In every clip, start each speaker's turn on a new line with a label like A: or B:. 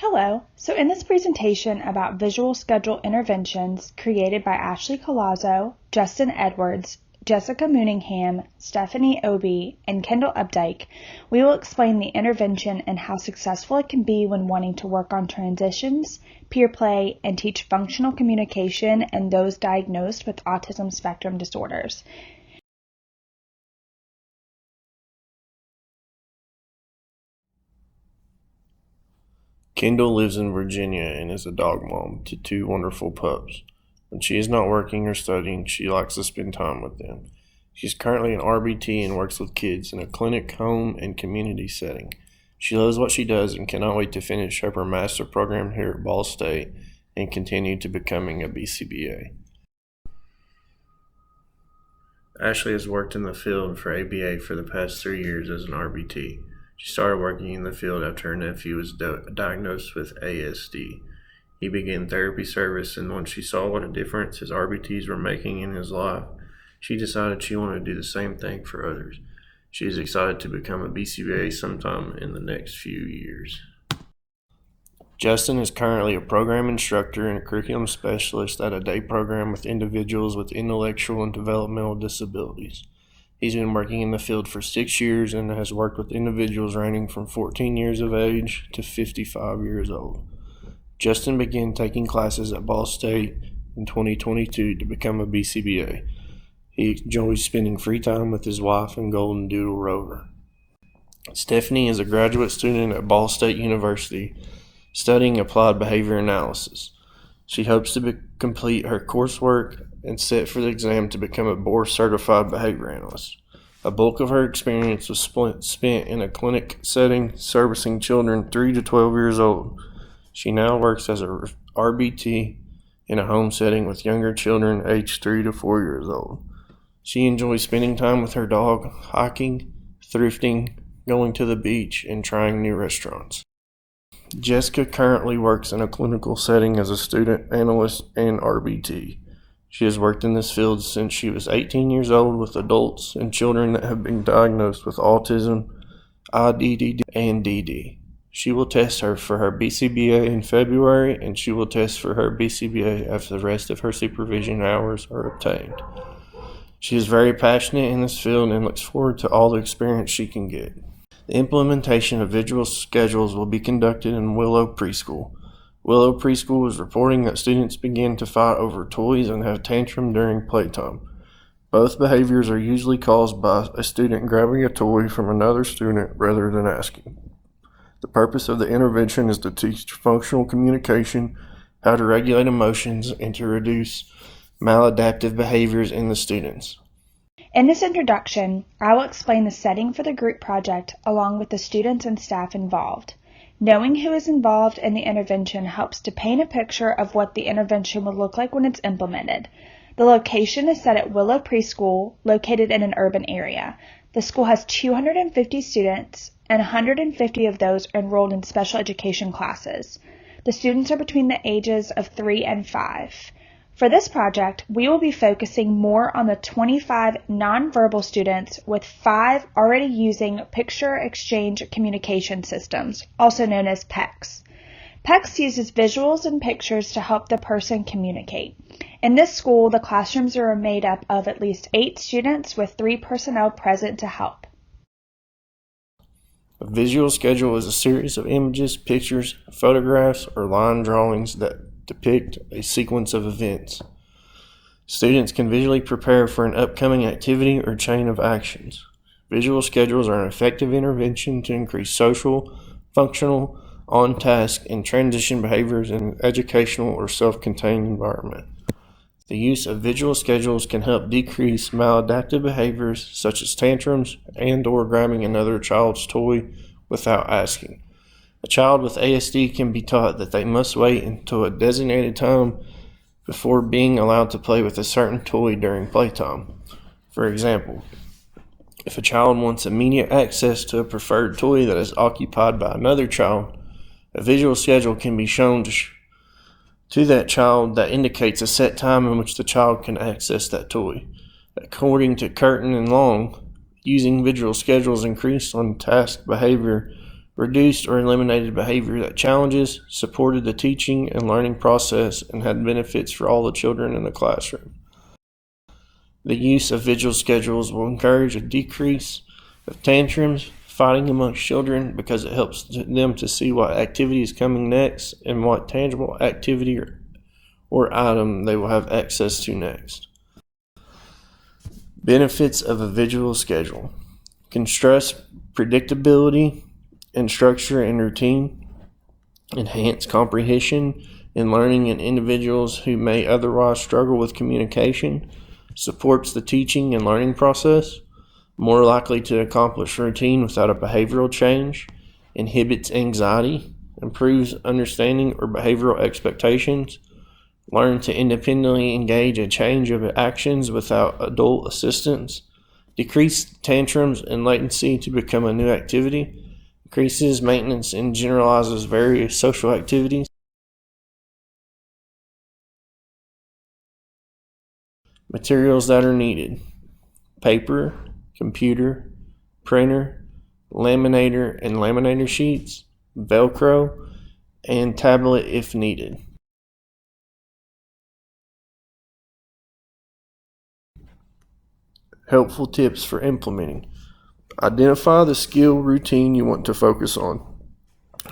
A: Hello, so in this presentation about visual schedule interventions created by Ashley Colazzo, Justin Edwards, Jessica Mooningham, Stephanie Obie, and Kendall Updike, we will explain the intervention and how successful it can be when wanting to work on transitions, peer play, and teach functional communication in those diagnosed with autism spectrum disorders.
B: Kendall lives in Virginia and is a dog mom to two wonderful pups. When she is not working or studying, she likes to spend time with them. She's currently an RBT and works with kids in a clinic, home, and community setting. She loves what she does and cannot wait to finish up her master program here at Ball State and continue to becoming a BCBA. Ashley has worked in the field for ABA for the past 3 years as an RBT. She started working in the field after her nephew was diagnosed with ASD. He began therapy service, and once she saw what a difference his RBTs were making in his life, she decided she wanted to do the same thing for others. She is excited to become a BCBA sometime in the next few years. Justin is currently a program instructor and a curriculum specialist at a day program with individuals with intellectual and developmental disabilities. He's been working in the field for 6 years and has worked with individuals ranging from 14 years of age to 55 years old. Justin began taking classes at Ball State in 2022 to become a BCBA. He enjoys spending free time with his wife and Golden Doodle Rover. Stephanie is a graduate student at Ball State University studying applied behavior analysis. She hopes to complete her coursework and set for the exam to become a board-certified behavior analyst. A bulk of her experience was spent in a clinic setting servicing children 3 to 12 years old. She now works as a RBT in a home setting with younger children aged 3 to 4 years old. She enjoys spending time with her dog, hiking, thrifting, going to the beach, and trying new restaurants. Jessica currently works in a clinical setting as a student analyst and RBT. She has worked in this field since she was 18 years old with adults and children that have been diagnosed with autism, IDD, and DD. She will test her for her BCBA in February, and she will test for her BCBA after the rest of her supervision hours are obtained. She is very passionate in this field and looks forward to all the experience she can get. The implementation of visual schedules will be conducted in Willow Preschool. Willow Preschool is reporting that students begin to fight over toys and have tantrum during playtime. Both behaviors are usually caused by a student grabbing a toy from another student rather than asking. The purpose of the intervention is to teach functional communication, how to regulate emotions, and to reduce maladaptive behaviors in the students.
A: In this introduction, I will explain the setting for the group project along with the students and staff involved. Knowing who is involved in the intervention helps to paint a picture of what the intervention will look like when it's implemented. The location is set at Willow Preschool, located in an urban area. The school has 250 students, and 150 of those are enrolled in special education classes. The students are between the ages of 3 and 5. For this project, we will be focusing more on the 25 nonverbal students with 5 already using Picture Exchange Communication Systems, also known as PECS. PECS uses visuals and pictures to help the person communicate. In this school, the classrooms are made up of at least 8 students with 3 personnel present to help.
B: A visual schedule is a series of images, pictures, photographs, or line drawings that depict a sequence of events. Students can visually prepare for an upcoming activity or chain of actions. Visual schedules are an effective intervention to increase social, functional, on-task, and transition behaviors in an educational or self-contained environment. The use of visual schedules can help decrease maladaptive behaviors such as tantrums and/or grabbing another child's toy without asking. A child with ASD can be taught that they must wait until a designated time before being allowed to play with a certain toy during playtime. For example, if a child wants immediate access to a preferred toy that is occupied by another child, a visual schedule can be shown to that child that indicates a set time in which the child can access that toy. According to Curtin and Long, using visual schedules increase on task behavior reduced or eliminated behavior that challenges, supported the teaching and learning process, and had benefits for all the children in the classroom. The use of visual schedules will encourage a decrease of tantrums, fighting amongst children, because it helps them to see what activity is coming next and what tangible activity or item they will have access to next. Benefits of a visual schedule can stress predictability and structure and routine, enhance comprehension and learning in individuals who may otherwise struggle with communication, supports the teaching and learning process, more likely to accomplish routine without a behavioral change, inhibits anxiety, improves understanding or behavioral expectations, learn to independently engage a change of actions without adult assistance, decrease tantrums and latency to become a new activity, increases maintenance and generalizes various social activities. Materials that are needed: paper, computer, printer, laminator and laminator sheets, Velcro, and tablet if needed. Helpful tips for implementing: identify the skill routine you want to focus on.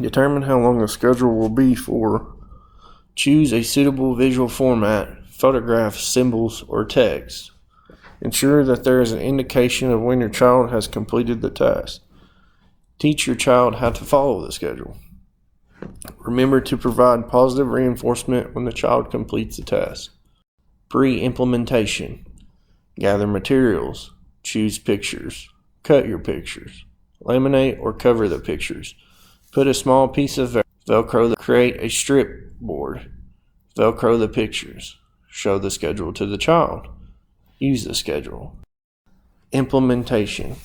B: Determine how long the schedule will be for. Choose a suitable visual format, photographs, symbols, or text. Ensure that there is an indication of when your child has completed the task. Teach your child how to follow the schedule. Remember to provide positive reinforcement when the child completes the task. Pre-implementation: gather materials, choose pictures, cut your pictures, laminate or cover the pictures, put a small piece of Velcro, create a strip board, Velcro the pictures, show the schedule to the child, use the schedule. Implementation: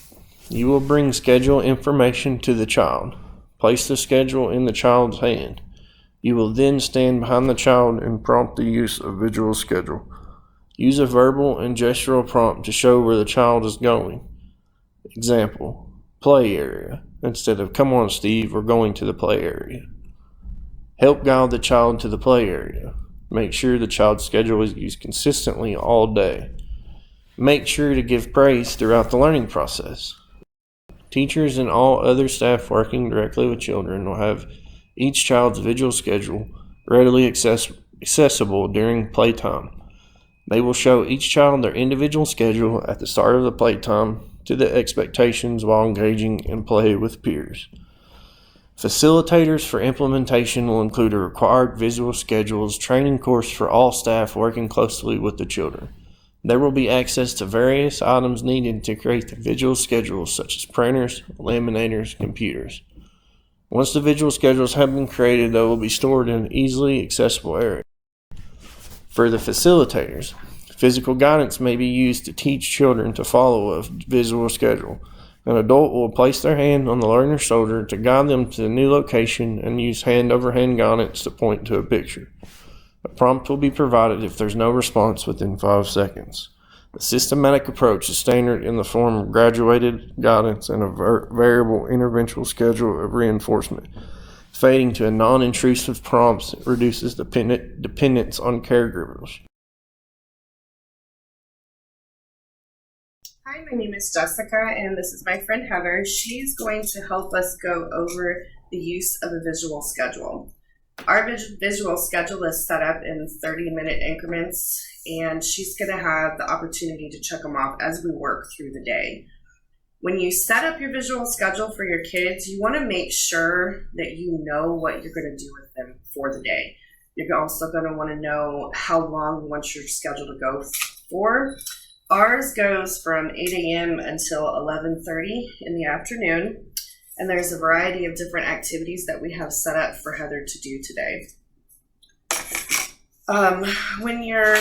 B: you will bring schedule information to the child. Place the schedule in the child's hand. You will then stand behind the child and prompt the use of visual schedule. Use a verbal and gestural prompt to show where the child is going. Example: play area, instead of "come on Steve, we're going to the play area." Help guide the child to the play area. Make sure the child's schedule is used consistently all day. Make sure to give praise throughout the learning process. Teachers and all other staff working directly with children will have each child's visual schedule readily accessible during playtime. They will show each child their individual schedule at the start of the playtime to the expectations while engaging in play with peers. Facilitators for implementation will include a required visual schedules training course for all staff working closely with the children. There will be access to various items needed to create the visual schedules, such as printers, laminators, computers. Once the visual schedules have been created, they will be stored in an easily accessible area. For the facilitators, physical guidance may be used to teach children to follow a visual schedule. An adult will place their hand on the learner's shoulder to guide them to the new location and use hand-over-hand guidance to point to a picture. A prompt will be provided if there's no response within 5 seconds. The systematic approach is standard in the form of graduated guidance and a variable interventional schedule of reinforcement. Fading to a non-intrusive prompts reduces dependence on caregivers.
C: Hi, my name is Jessica, and this is my friend Heather. She's going to help us go over the use of a visual schedule. Our visual schedule is set up in 30-minute increments, and she's going to have the opportunity to check them off as we work through the day. When you set up your visual schedule for your kids, you want to make sure that you know what you're going to do with them for the day. You're also going to want to know how long you want your schedule to go for. Ours goes from 8 a.m. until 11:30 in the afternoon, and there's a variety of different activities that we have set up for Heather to do today. When you're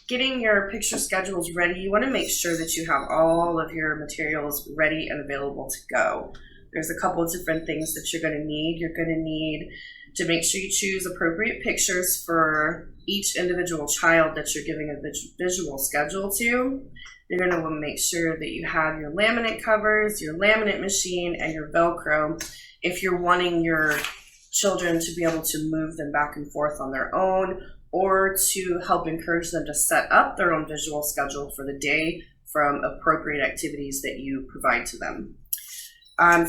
C: getting your picture schedules ready, you want to make sure that you have all of your materials ready and available to go. there's a couple of different things that you're going to need. You're going to need to make sure you choose appropriate pictures for each individual child that you're giving a visual schedule to. You're going to want to make sure that you have your laminate covers, your laminate machine, and your Velcro if you're wanting your children to be able to move them back and forth on their own, or to help encourage them to set up their own visual schedule for the day from appropriate activities that you provide to them.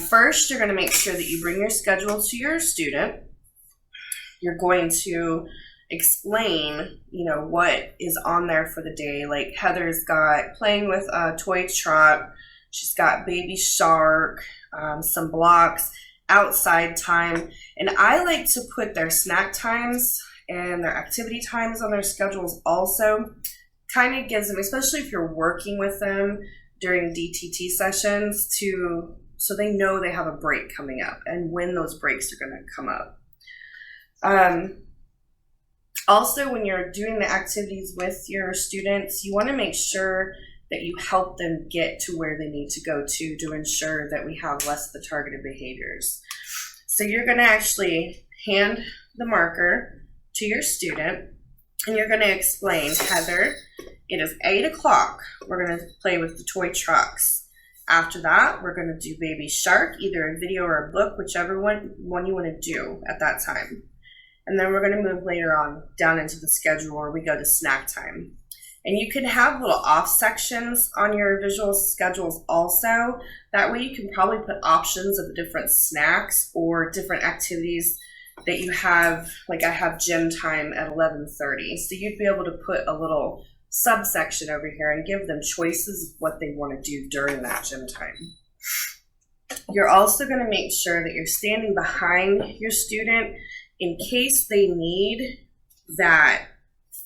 C: First, you're going to make sure that you bring your schedule to your student. You're going to explain, what is on there for the day. Like Heather's got playing with a toy truck. She's got baby shark, some blocks, outside time. And I like to put their snack times and their activity times on their schedules also. Kind of gives them, especially if you're working with them during DTT sessions, so they know they have a break coming up and when those breaks are going to come up. Also, when you're doing the activities with your students, you want to make sure that you help them get to where they need to go to ensure that we have less of the targeted behaviors. So you're going to actually hand the marker to your student, and you're going to explain, Heather, it is 8 o'clock. We're going to play with the toy trucks. After that, we're going to do Baby Shark, either a video or a book, whichever one you want to do at that time. And then we're going to move later on down into the schedule where we go to snack time. And you can have little off sections on your visual schedules also. That way you can probably put options of different snacks or different activities that you have. Like I have gym time at 11:30. So you'd be able to put a little subsection over here and give them choices of what they want to do during that gym time. You're also going to make sure that you're standing behind your student in case they need that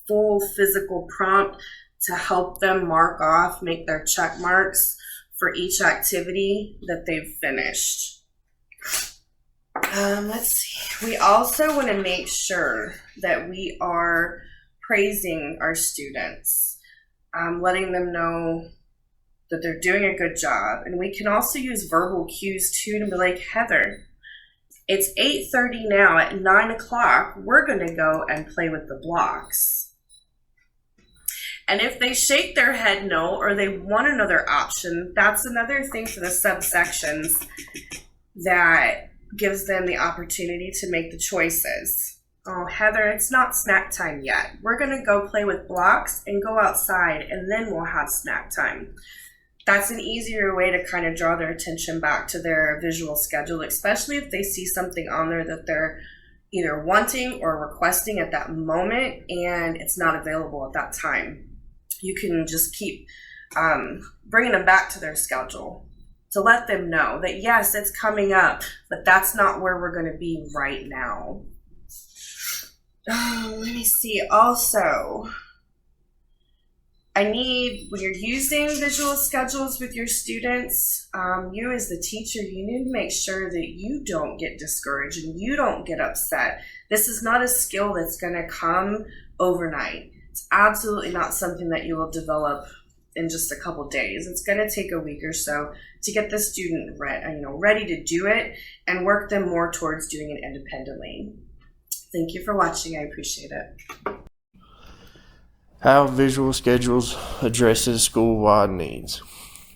C: full physical prompt to help them mark off, make their check marks for each activity that they've finished. Let's see. We also want to make sure that we are praising our students, letting them know that they're doing a good job. And we can also use verbal cues too to be like, Heather, it's 8:30 now. At 9 o'clock, we're going to go and play with the blocks. And if they shake their head no, or they want another option, that's another thing for the subsections that gives them the opportunity to make the choices. Oh, Heather, it's not snack time yet. We're going to go play with blocks and go outside, and then we'll have snack time. That's an easier way to kind of draw their attention back to their visual schedule, especially if they see something on there that they're either wanting or requesting at that moment and it's not available at that time. You can just keep bringing them back to their schedule to let them know that, yes, it's coming up, but that's not where we're going to be right now. Let me see. Also, when you're using visual schedules with your students, you as the teacher, you need to make sure that you don't get discouraged and you don't get upset. This is not a skill that's going to come overnight. It's absolutely not something that you will develop in just a couple days. It's going to take a week or so to get the student ready to do it and work them more towards doing it independently. Thank you for watching. I appreciate it.
B: How visual schedules addresses school-wide needs.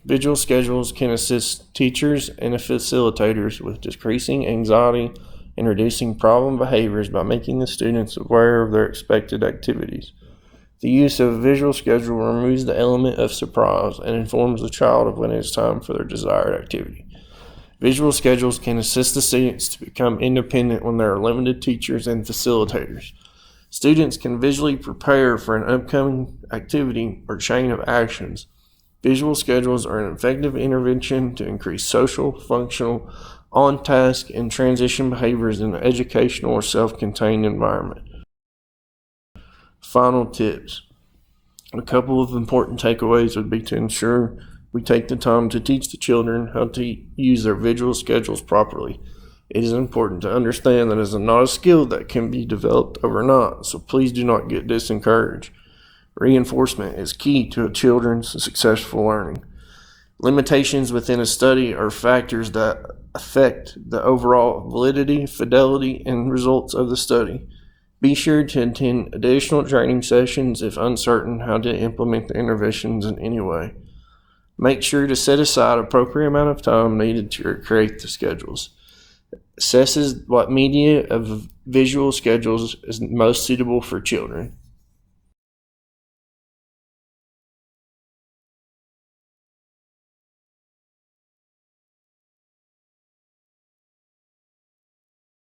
B: Visual schedules can assist teachers and facilitators with decreasing anxiety and reducing problem behaviors by making the students aware of their expected activities. The use of a visual schedule removes the element of surprise and informs the child of when it is time for their desired activity. Visual schedules can assist the students to become independent when there are limited teachers and facilitators. Students can visually prepare for an upcoming activity or chain of actions. Visual schedules are an effective intervention to increase social, functional, on-task, and transition behaviors in an educational or self-contained environment. Final tips. A couple of important takeaways would be to ensure we take the time to teach the children how to use their visual schedules properly. It is important to understand that it is not a skill that can be developed overnight, so please do not get discouraged. Reinforcement is key to a children's successful learning. Limitations within a study are factors that affect the overall validity, fidelity, and results of the study. Be sure to attend additional training sessions if uncertain how to implement the interventions in any way. Make sure to set aside appropriate amount of time needed to create the schedules. Assesses what media of visual schedules is most suitable for children.